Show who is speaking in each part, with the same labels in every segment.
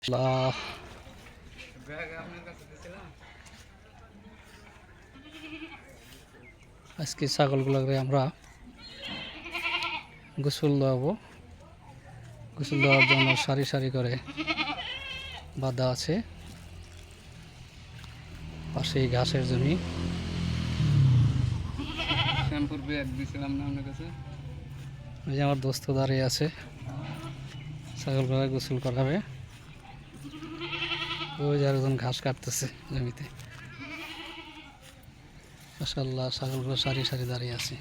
Speaker 1: আল্লাহ, আজকে ছাগলগুলোকে আমরা গোসল দেওয়াবো। গোসল দেওয়ার জন্য সারি সারি করে বাঁধা আছে। পাশেই ঘাসের জমি।
Speaker 2: শ্যাম্পুর ব্যাগ দিয়েছিলাম না আপনার কাছে?
Speaker 1: ওই যে আমার দোস্ত দাঁড়িয়ে আছে, ছাগলগুলো গোসল করাবে। ওই যে একজন ঘাস কাটতেছে জমিতে। মাশাআল্লাহ, ছাগলগুলো সারি সারি দাঁড়িয়ে আছে।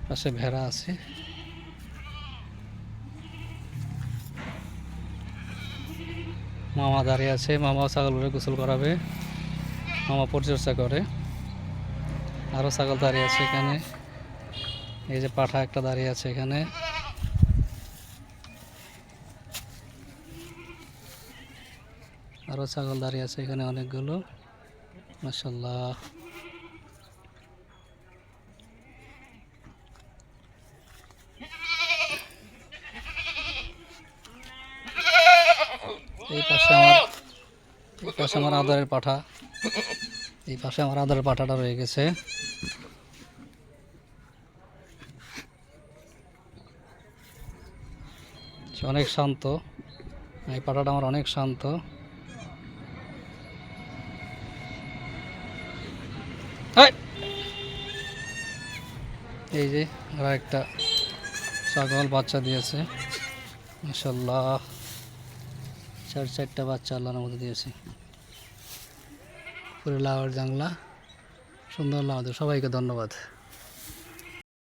Speaker 1: পাশে ভেড়া আছে। মামা দাঁড়িয়ে আছে, মামা ছাগলগুলো গোসল করাবে। মামা পরিচর্যা করে। আরও ছাগল দাঁড়িয়ে আছে এখানে। এই যে পাঠা একটা দাঁড়িয়ে আছে এখানে। আরও ছাগল দাঁড়িয়ে আছে এখানে অনেকগুলো। মাশাআল্লাহ, এই পাশে আমার আদরের পাঠা। এই পাশে আমার আদরের পাঠাটা রয়ে গেছে। সে অনেক শান্ত। এই পাঠাটা আমার অনেক শান্ত। এই যে আর একটা ছাগল বাচ্চা দিয়েছে। মাশাআল্লাহ, 4টা বাচ্চা আল্লাহর মধ্যে দিয়েছে। পুরো লাউয়ের জাংলা, সুন্দর লাউ। সবাইকে ধন্যবাদ।